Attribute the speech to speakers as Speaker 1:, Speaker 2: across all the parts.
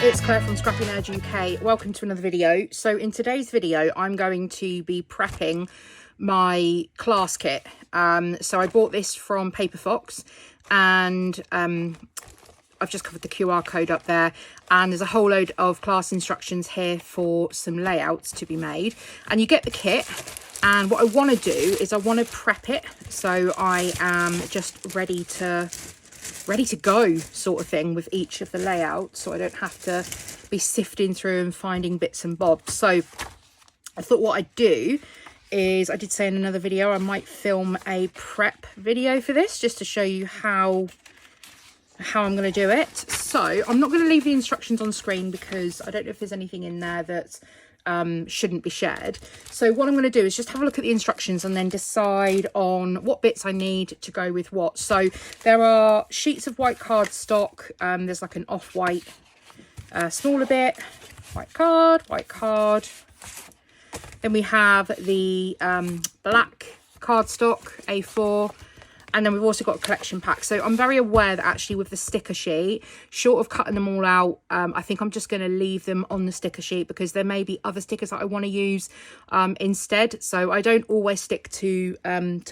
Speaker 1: it's Claire from Scrappynerduk UK. Welcome to another video. So in today's video, I'm going to be prepping my class kit. So I bought this from Paperfox, and I've just covered the QR code up there, and there's a whole load of class instructions here for some layouts to be made. And you get the kit, and what I want to do is I want to prep it so I am just ready to go sort of thing with each of the layouts, so I don't have to be sifting through and finding bits and bobs. So I thought what I'd do is, I did say in another video I might film a prep video for this just to show you how I'm going to do it. So I'm not going to leave the instructions on screen because I don't know if there's anything in there that shouldn't be shared. So what I'm going to do is just have a look at the instructions and then decide on what bits I need to go with what. So there are sheets of white cardstock. There's like an off-white smaller bit, white card. Then we have the black cardstock A4, and then we've also got a collection pack. So I'm very aware that actually with the sticker sheet, short of cutting them all out, I think I'm just going to leave them on the sticker sheet because there may be other stickers that I want to use instead. So I don't always stick to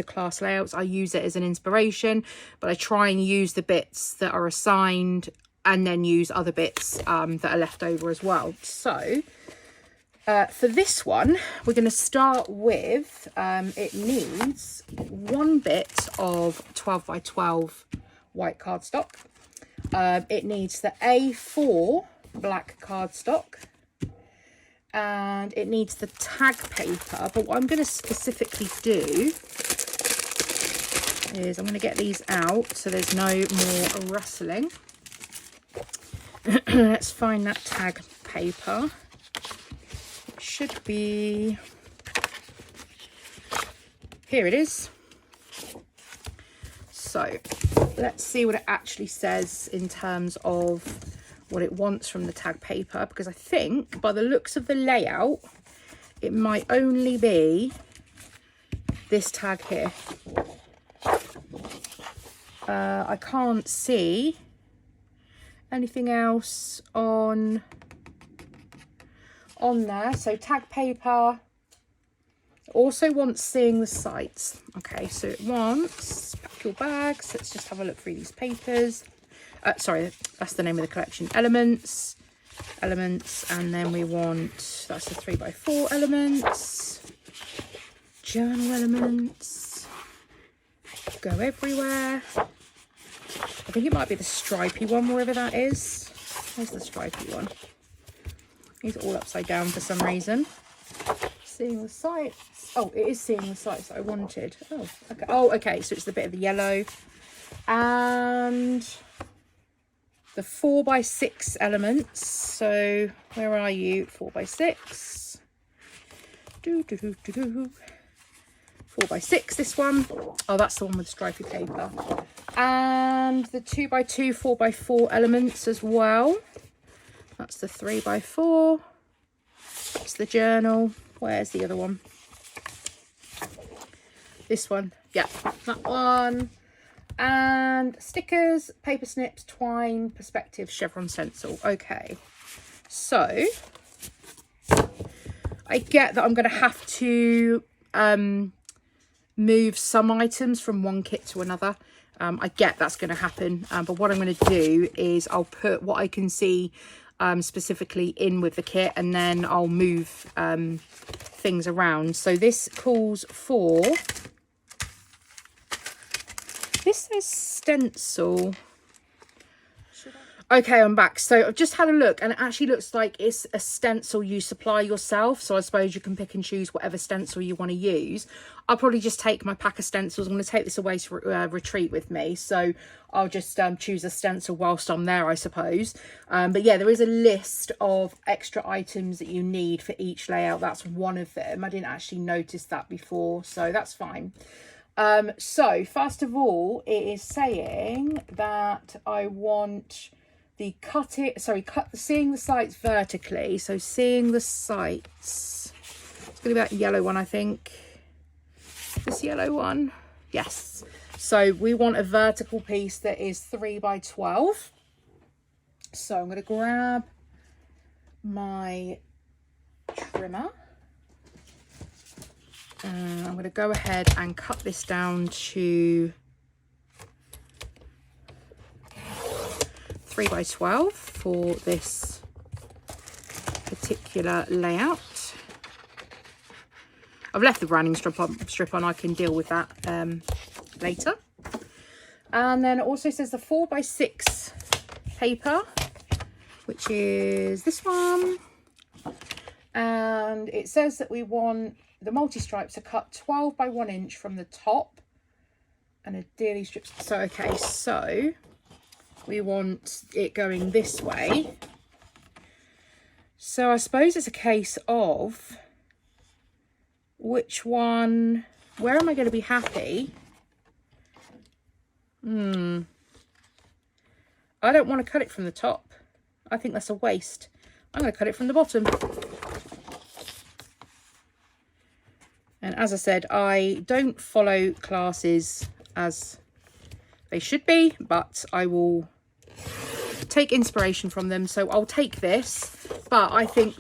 Speaker 1: class layouts. I use it as an inspiration, but I try and use the bits that are assigned and then use other bits that are left over as well. So for this one, we're going to start with, it needs one bit of 12 by 12 white cardstock. It needs the A4 black cardstock, and it needs the tag paper. But what I'm going to specifically do is I'm going to get these out so there's no more rustling. Let's find that tag paper. Should be, here it is. So let's see what it actually says in terms of what it wants from the tag paper, because I think by the looks of the layout it might only be this tag here. I can't see anything else on there. So tag paper also wants seeing the sites. Okay, so it wants pack your bags. Let's just have a look through these papers. Sorry, that's the name of the collection. Elements, and then we want, that's the 3 by 4 elements, journal elements, go everywhere. I think it might be the stripy one, wherever that is. Where's the stripy one? It's all upside down for some reason. Seeing the sites. Oh, it is seeing the sites that I wanted. Oh, okay. Oh, okay. So it's the bit of the yellow. And the 4 by 6 elements. So where are you? 4 by 6. 4 by 6, this one. Oh, that's the one with stripy paper. And the 2 by 2, 4 by 4 elements as well. That's the 3 by 4. That's the journal. Where's the other one? This one. Yeah, that one. And stickers, paper snips, twine, perspective, chevron stencil. Okay. So I get that I'm going to have to move some items from one kit to another. I get that's going to happen. But what I'm going to do is I'll put what I can see specifically in with the kit, and then I'll move things around. So this calls for, this says stencil. Okay, I'm back. So I've just had a look, and it actually looks like it's a stencil you supply yourself. So I suppose you can pick and choose whatever stencil you want to use. I'll probably just take my pack of stencils. I'm going to take this away to retreat with me. So I'll just choose a stencil whilst I'm there, I suppose. But yeah, there is a list of extra items that you need for each layout. That's one of them. I didn't actually notice that before, so that's fine. So first of all, it is saying that I want the seeing the sites vertically. So seeing the sites, it's going to be that yellow one, I think. This yellow one, yes. So we want a vertical piece that is 3 by 12. So I'm going to grab my trimmer. I'm going to go ahead and cut this down to 3 by 12 for this particular layout. I've left the branding strip on. I can deal with that later. And then it also says the 4 by 6 paper, which is this one. And it says that we want the multi-stripes to cut 12 by 1 inch from the top and ideally strips. So, okay, so we want it going this way. So I suppose it's a case of which one, where am I going to be happy? I don't want to cut it from the top. I think that's a waste. I'm going to cut it from the bottom. And as I said, I don't follow classes as they should be, but I will take inspiration from them. So I'll take this, but I think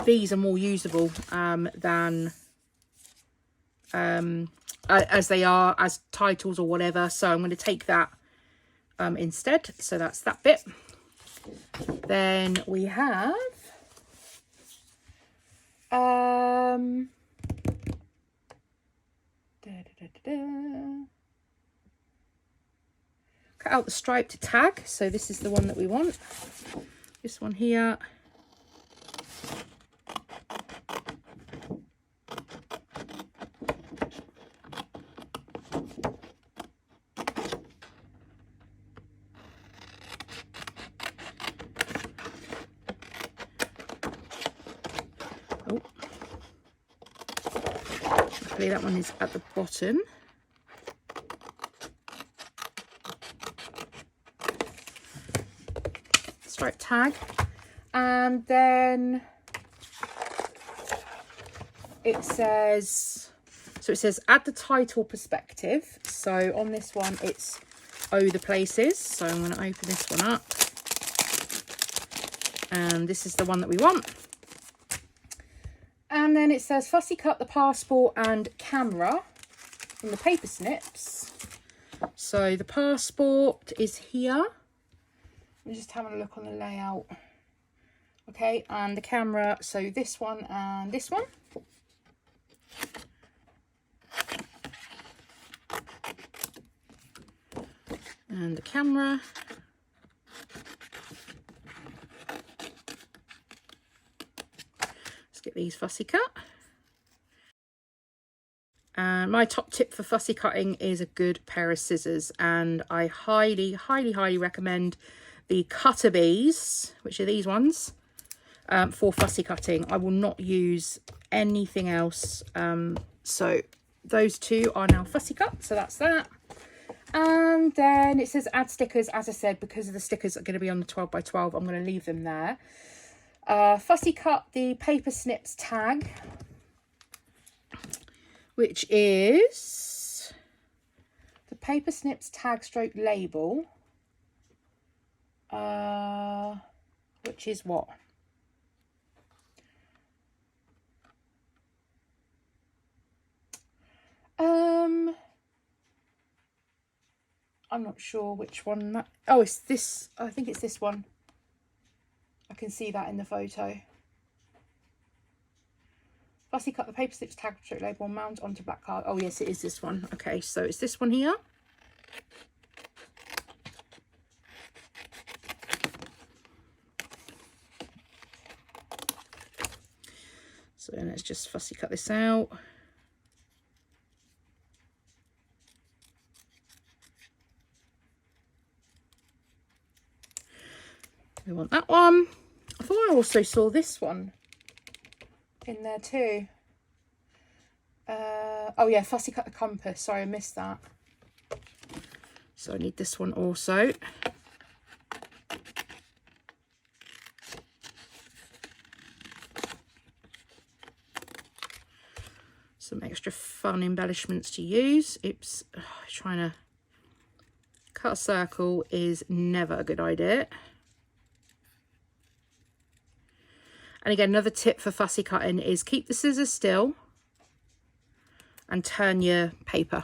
Speaker 1: these are more usable than as they are as titles or whatever. So I'm going to take that instead. So that's that bit. Then we have cut out the striped tag. So this is the one that we want. This one here. Oh, luckily that one is at the bottom. Stripe tag, and then it says, so it says add the title perspective. So on this one it's Oh the Places. So I'm going to open this one up, and this is the one that we want. And then it says fussy cut the passport and camera from the paper snips. So the passport is here. I'm just having a look on the layout. Okay, and the camera, so this one and this one. And the camera. Let's get these fussy cut. And my top tip for fussy cutting is a good pair of scissors, and I highly, highly, highly recommend the cutter bees, which are these ones, for fussy cutting. I will not use anything else. So those two are now fussy cut, so that's that. And then it says add stickers. As I said, because of the stickers are going to be on the 12 by 12, I'm going to leave them there. Fussy cut the paper snips tag, which is the paper snips tag stroke label. Which is what? I'm not sure which one that, oh, it's this, I think it's this one. I can see that in the photo. Fussy cut the paper snips tag stroke label and mount onto black card. Oh yes, it is this one. Okay, so it's this one here. So let's just fussy cut this out. We want that one. I thought I also saw this one in there too. Oh yeah, fussy cut the compass. Sorry, I missed that. So I need this one also. Some extra fun embellishments to use. Oops, trying to cut a circle is never a good idea. And again, another tip for fussy cutting is keep the scissors still and turn your paper.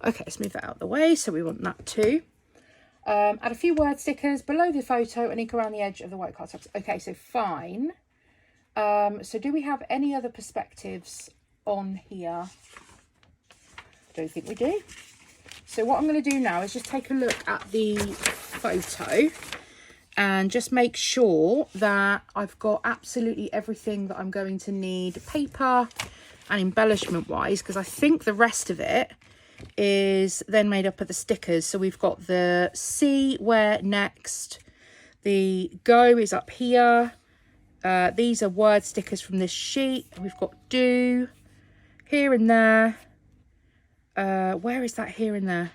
Speaker 1: Okay, let's move that out of the way. So we want that too. Add a few word stickers below the photo and ink around the edge of the white cardstock. Okay, so fine. So do we have any other perspectives on here? Don't think we do. So what I'm going to do now is just take a look at the photo and just make sure that I've got absolutely everything that I'm going to need paper and embellishment wise, because I think the rest of it is then made up of the stickers. So we've got the see, where, next, the go is up here. These are word stickers from this sheet. We've got do, here and there. Where is that here and there?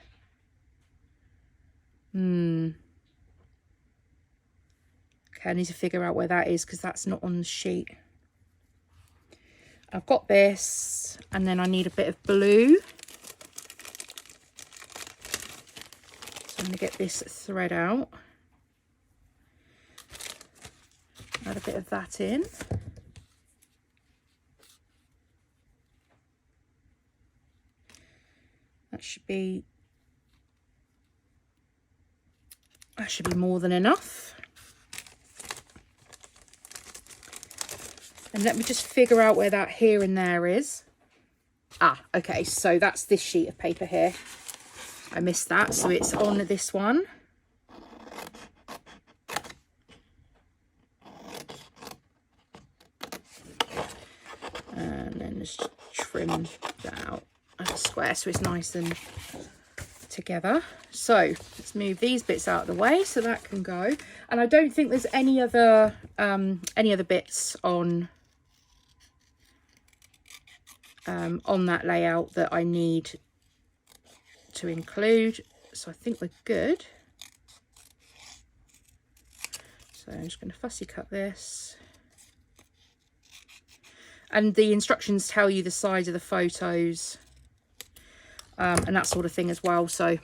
Speaker 1: Okay, I need to figure out where that is because that's not on the sheet. I've got this, and then I need a bit of blue. So I'm going to get this thread out. Add a bit of that in. That should be more than enough. And let me just figure out where that here and there is. Ah, okay, so that's this sheet of paper here. I missed that, so it's on this one. And then just trim that out as a square so it's nice and together. So let's move these bits out of the way so that can go. And I don't think there's any other bits on that layout that I need to include, so I think we're good. So I'm just going to fussy cut this, and the instructions tell you the size of the photos and that sort of thing as well, so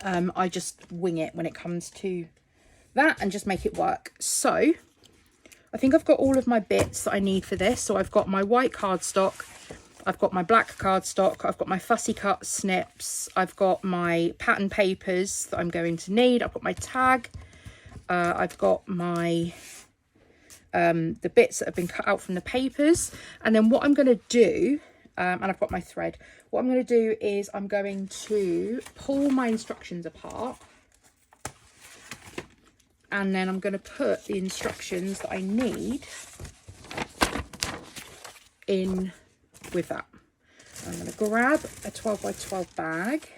Speaker 1: I just wing it when it comes to that and just make it work. So I think I've got all of my bits that I need for this. So I've got my white cardstock, I've got my black cardstock, I've got my fussy cut snips, I've got my pattern papers that I'm going to need, I've got my tag, I've got my the bits that have been cut out from the papers. And then what I'm going to do, and I've got my thread, what I'm going to do is I'm going to pull my instructions apart, and then I'm going to put the instructions that I need in with that. I'm going to grab a 12 by 12 bag,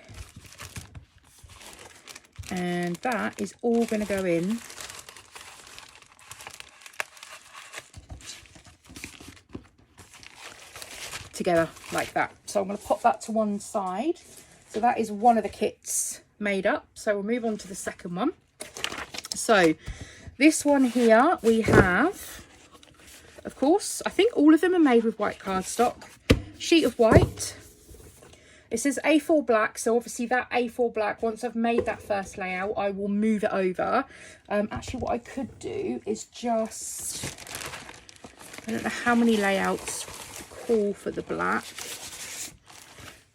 Speaker 1: and that is all going to go in together like that. So I'm going to pop that to one side. So that is one of the kits made up. So we'll move on to the second one. So this one here we have, of course, I think all of them are made with white cardstock. Sheet of white. It says A4 black, so obviously that A4 black, once I've made that first layout, I will move it over. Actually, what I could do is just, I don't know how many layouts call for the black.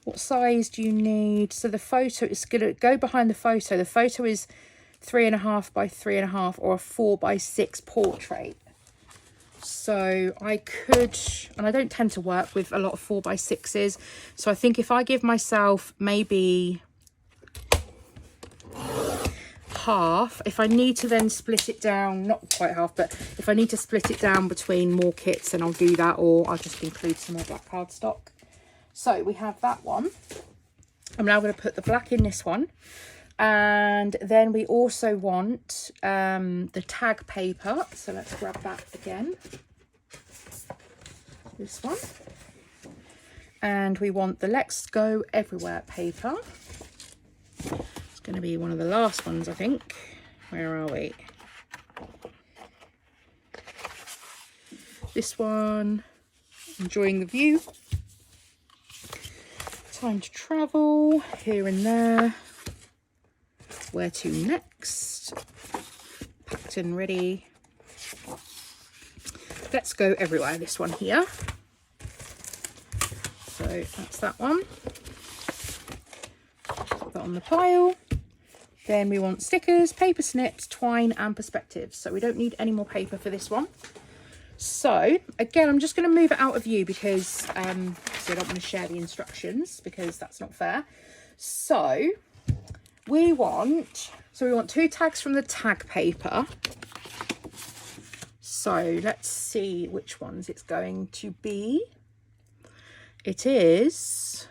Speaker 1: What size do you need? So the photo is going to go behind the photo. The photo is 3.5 by 3.5 or a 4 by 6 portrait. So I could, and I don't tend to work with a lot of 4 by 6s, so I think if I give myself maybe half, if I need to then split it down, not quite half, but if I need to split it down between more kits, then I'll do that, or I'll just include some more black cardstock. So we have that one. I'm now going to put the black in this one. And then we also want the tag paper. So let's grab that again. This one. And we want the Let's Go Everywhere paper. It's going to be one of the last ones, I think. Where are we? This one. Enjoying the view. Time to travel. Here and there. Where to next? and ready. Let's go everywhere, this one here. So that's that one. Put that on the pile. Then we want stickers, paper snips, twine and perspectives. So we don't need any more paper for this one. So again, I'm just going to move it out of view because I don't want to share the instructions because that's not fair. So we want 2 tags from the tag paper. So let's see which ones it's going to be. It is,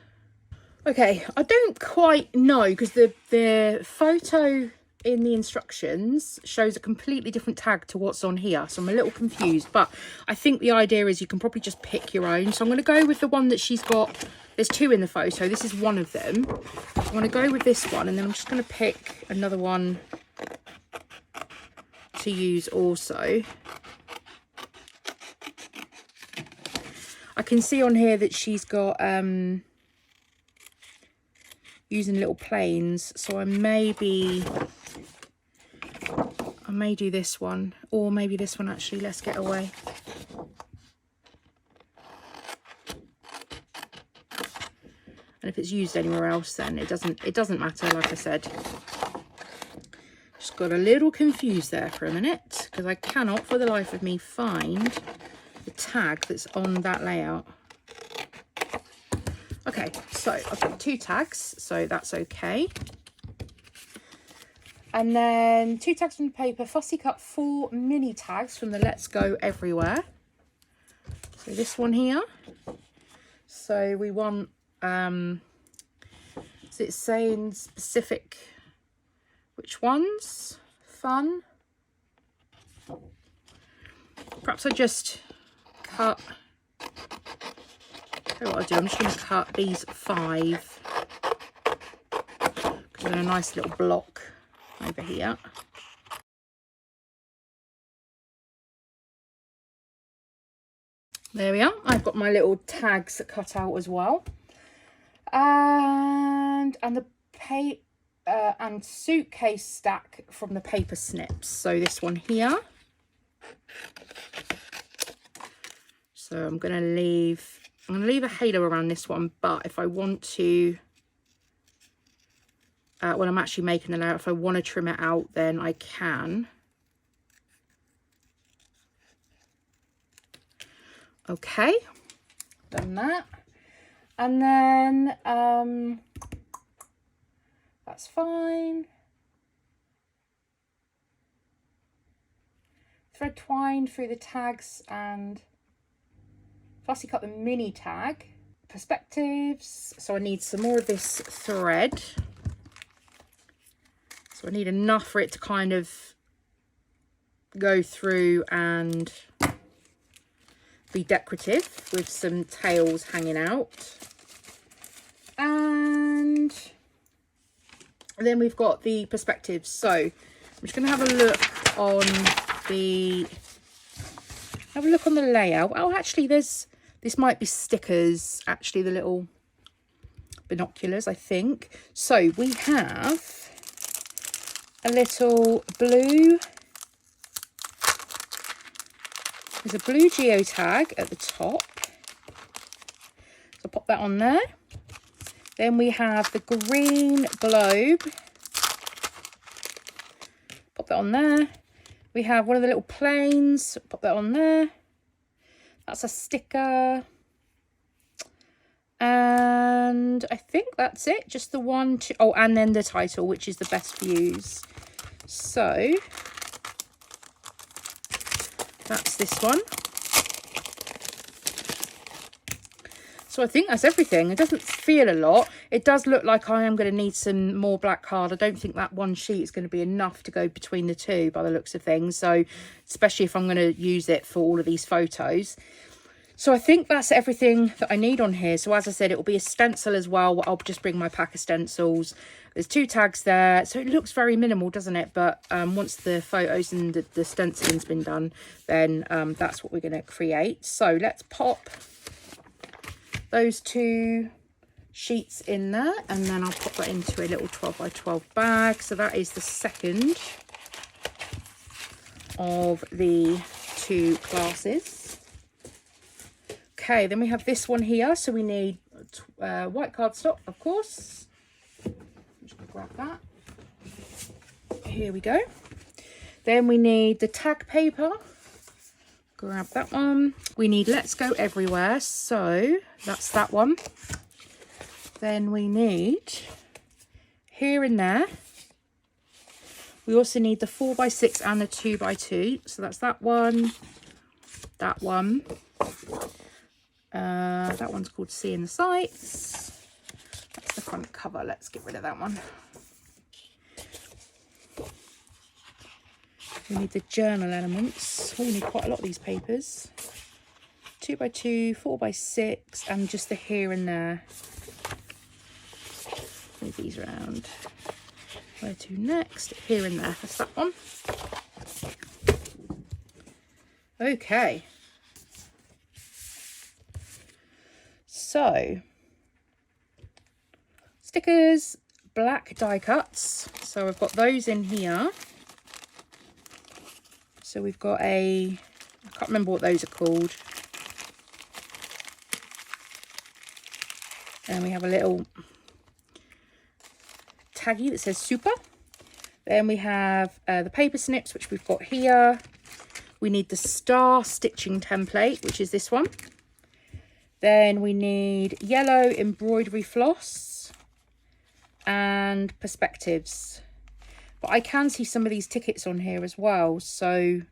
Speaker 1: okay, I don't quite know because the photo in the instructions shows a completely different tag to what's on here, so I'm a little confused, but I think the idea is you can probably just pick your own. So I'm going to go with the one that she's got. There's 2 in the photo, this is one of them. I'm going to go with this one, and then I'm just going to pick another one to use also. I can see on here that she's got using little planes, so I may do this one, or maybe this one actually. Let's get away. And if it's used anywhere else, then it doesn't matter, like I said. Just got a little confused there for a minute because I cannot for the life of me find the tag that's on that layout. Okay, so I've got 2 tags, so that's okay. And then 2 tags from the paper, fussy cut 4 mini tags from the Let's Go Everywhere. So this one here. So we want, so it's saying specific, which ones? Fun. Perhaps I just cut, what I'll do, I'm just going to cut these 5 because they're in a nice little block over here. There we are. I've got my little tags cut out as well, and the and suitcase stack from the paper snips. So this one here. So I'm going to leave a halo around this one, but if I want to, when I'm actually making the layout, if I want to trim it out, then I can. Okay, done that. And then, that's fine. Thread twine through the tags and fussy cut the mini tag. Perspectives, so I need some more of this thread. So I need enough for it to kind of go through and be decorative with some tails hanging out. And then we've got the perspectives. So I'm just going to have a look on the layout. Oh, actually this might be stickers, actually, the little binoculars, I think. So we have a little blue, there's a blue geotag at the top. So I'll pop that on there. Then we have the green globe. Pop that on there. We have one of the little planes. Pop that on there. That's a sticker. And I think that's it. Just the one, two, oh, and then the title, which is the best views. So that's this one. So I think that's everything. It doesn't feel a lot. It does look like I am going to need some more black card. I don't think that one sheet is going to be enough to go between the 2 by the looks of things. So especially if I'm going to use it for all of these photos. So I think that's everything that I need on here. So as I said, it will be a stencil as well. I'll just bring my pack of stencils. There's 2 tags there. So it looks very minimal, doesn't it? But once the photos and the stenciling's been done, then that's what we're going to create. So let's pop those 2 sheets in there, and then I'll pop that into a little 12 by 12 bag. So that is the second of the 2 classes. Okay, then we have this one here. So we need white cardstock, of course. I'm just going to grab that. Here we go. Then we need the tag paper. Grab that one. We need Let's Go Everywhere. So that's that one. Then we need Here and There. We also need the 4x6 and the 2x2. So that's that one. That one. That one's called Seeing the Sights. That's the front cover. Let's get rid of that one. We need the journal elements. We need quite a lot of these papers. 2x2, 4x6, and just the Here and There. Move these around. Where to next? Here and There. That's that one. Okay. So, stickers, black die cuts. So I've got those in here. So we've got I can't remember what those are called. And we have a little taggy that says super. Then we have the paper snips, which we've got here. We need the star stitching template, which is this one. Then we need yellow embroidery floss and perspectives. But I can see some of these tickets on here as well. So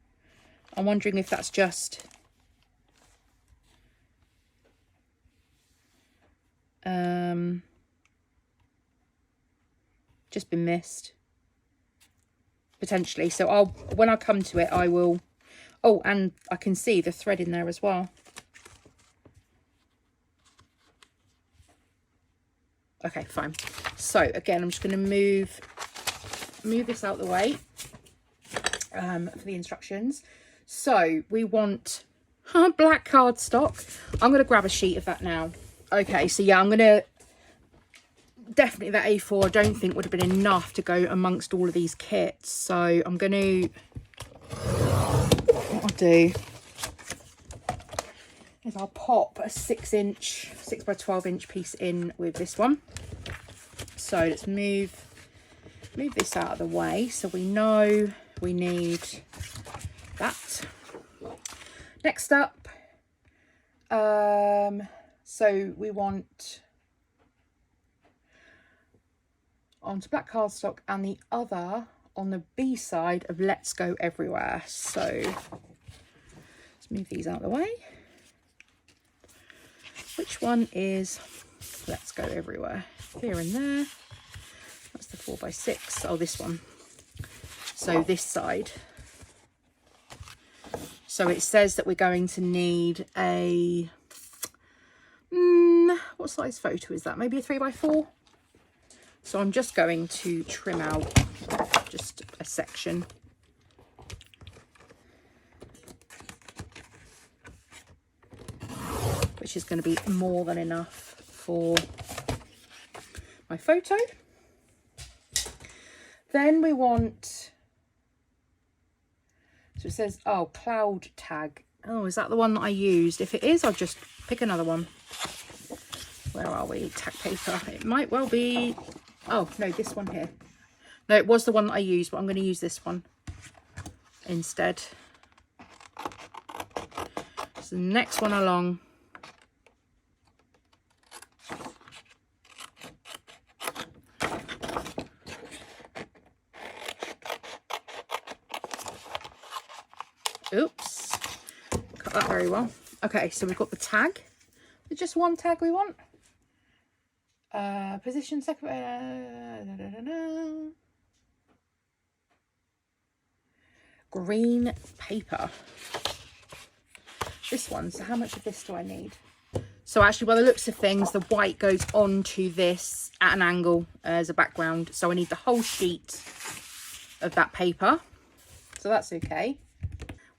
Speaker 1: I'm wondering if that's just been missed. Potentially. So when I come to it, I will... Oh, and I can see the thread in there as well. Okay, fine. So again, I'm just going to move this out of the way for the instructions. So we want black cardstock. I'm going to grab a sheet of that now. Okay, so yeah, I'm going to definitely that A4 I don't think would have been enough to go amongst all of these kits. So I'm going to, what I'll do is I'll pop a 6x12" piece in with this one. So let's move this out of the way so we know we need that. Next up, so we want onto black cardstock and the other on the B side of Let's Go Everywhere. So let's move these out of the way. Which one is Let's Go Everywhere? Here and there. That's the 4x6. Oh, this one. So this side. So it says that we're going to need a... what size photo is that? Maybe a 3x4? So I'm just going to trim out just a section. Which is going to be more than enough for my photo. Then we want, so it says, oh, cloud tag. Oh, is that the one that I used? If it is, I'll just pick another one. Where are we? Tag paper. It might well be, oh, no, this one here. No, it was the one that I used, but I'm going to use this one instead. So the next one along. Oops, cut that very well. Okay, so we've got the tag. There's just one tag we want. Position second. Green paper. This one. So how much of this do I need? So actually, by the looks of things, the white goes onto this at an angle as a background. So I need the whole sheet of that paper. So that's okay.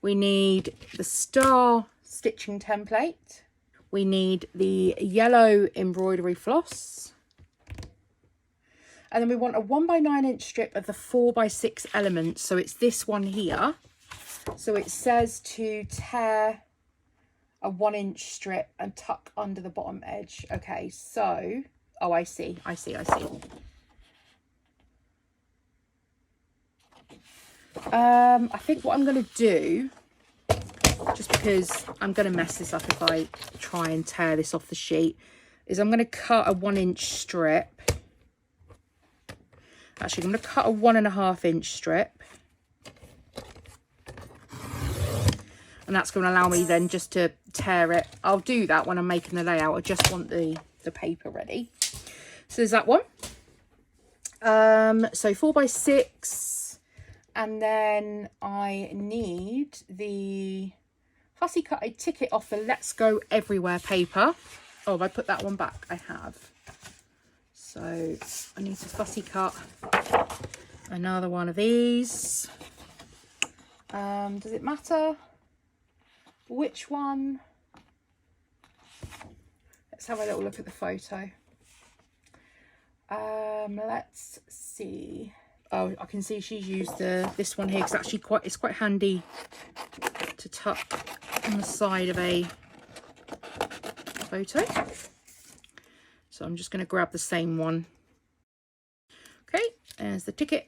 Speaker 1: We need the star stitching template. We need the yellow embroidery floss. And then we want a 1x9" strip of the 4x6 elements. So it's this one here. So it says to tear a 1-inch strip and tuck under the bottom edge. Okay, so, oh, I see. I think what I'm going to do, just because I'm going to mess this up if I try and tear this off the sheet, is I'm going to cut a 1-inch strip. Actually, I'm going to cut a 1.5-inch strip. And that's going to allow me then just to tear it. I'll do that when I'm making the layout. I just want the paper ready. So there's that one. So 4x6. And then I need the fussy cut a ticket off the Let's Go Everywhere paper. Oh, have I put that one back? I have. So I need to fussy cut another one of these. Does it matter which one? Let's have a little look at the photo. Let's see. Oh, I can see she's used this one here, because actually it's quite handy to tuck on the side of a photo. So I'm just going to grab the same one. Okay, there's the ticket.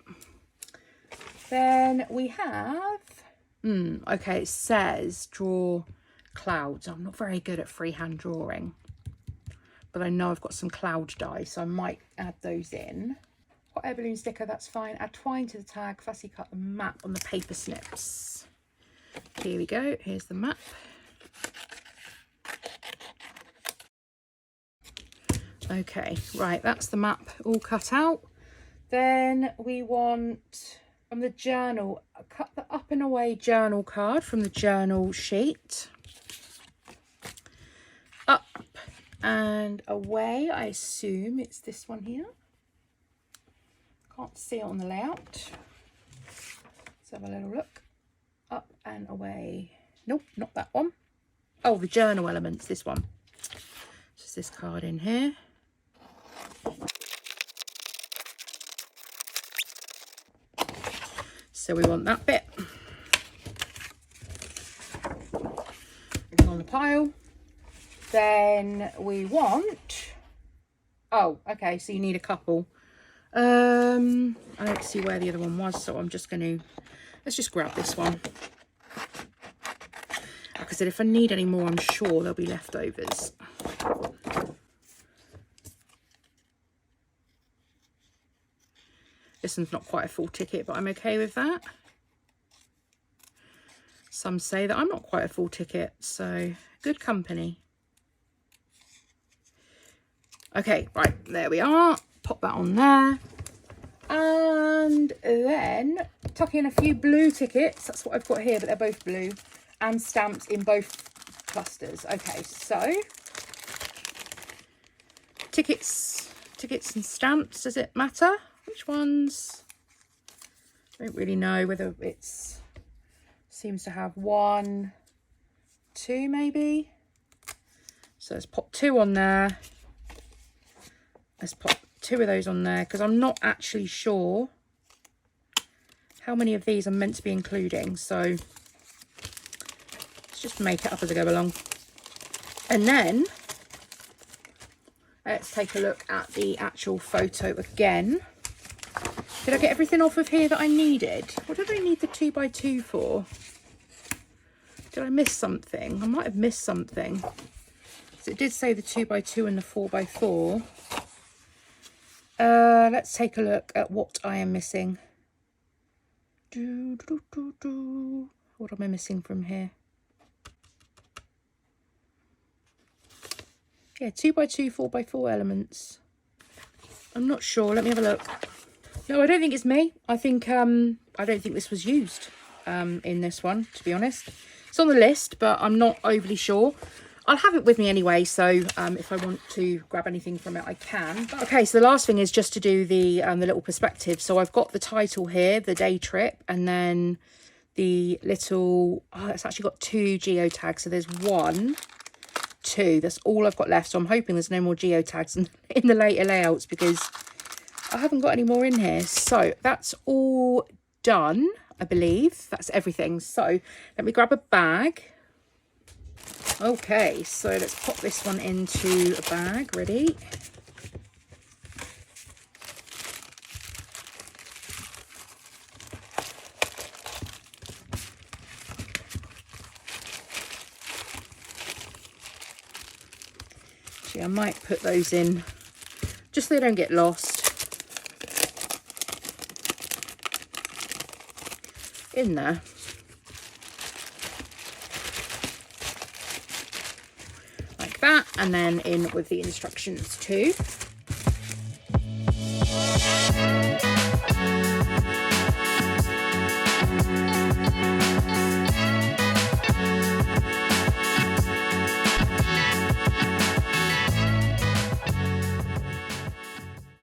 Speaker 1: Then we have, okay, it says draw clouds. I'm not very good at freehand drawing, but I know I've got some cloud die, so I might add those in. Hot air balloon sticker, that's fine. Add twine to the tag, fussy cut the map on the paper snips. Here we go, here's the map. Okay, right, that's the map all cut out. Then we want, from the journal, cut the up and away journal card from the journal sheet. Up and away, I assume it's this one here. Can't see it on the layout. Let's have a little look. Up and away. Nope, not that one. Oh, the journal elements, this one. Just this card in here. So we want that bit. It's on the pile. Then we want, oh, okay, so you need a couple. I don't see where the other one was, so I'm just going to, let's just grab this one. Like I said, if I need any more, I'm sure there'll be leftovers. This one's not quite a full ticket, but I'm okay with that. Some say that I'm not quite a full ticket, so good company. Okay, right, there we are. Pop that on there. And then tuck in a few blue tickets. That's what I've got here, but they're both blue. And stamps in both clusters. Okay, so tickets and stamps, does it matter? Which ones? I don't really know whether it's, seems to have 1, 2 maybe. So let's pop 2 on there. Let's pop 2 of those on there, because I'm not actually sure how many of these I'm meant to be including. So let's just make it up as I go along. And then let's take a look at the actual photo again. Did I get everything off of here that I needed? What did I need the 2x2 for? Did I miss something? I might have missed something. So it did say the 2x2 and the 4x4. Let's take a look at what I am missing. What am I missing from here? Yeah, 2x2, 4x4 elements. I'm not sure. Let me have a look. No, I don't think it's me. I think I don't think this was used in this one, to be honest. It's on the list, but I'm not overly sure. I'll have it with me anyway, so if I want to grab anything from it, I can. Okay, so the last thing is just to do the little perspective. So I've got the title here, the day trip, and then the little, oh, it's actually got 2 geotags. So there's 1, 2, that's all I've got left. So I'm hoping there's no more geotags in the later layouts, because I haven't got any more in here. So that's all done. I believe that's everything. So let me grab a bag. Okay, so let's pop this one into a bag. Ready? Actually, I might put those in just so they don't get lost. In there. Like that, and then in with the instructions too.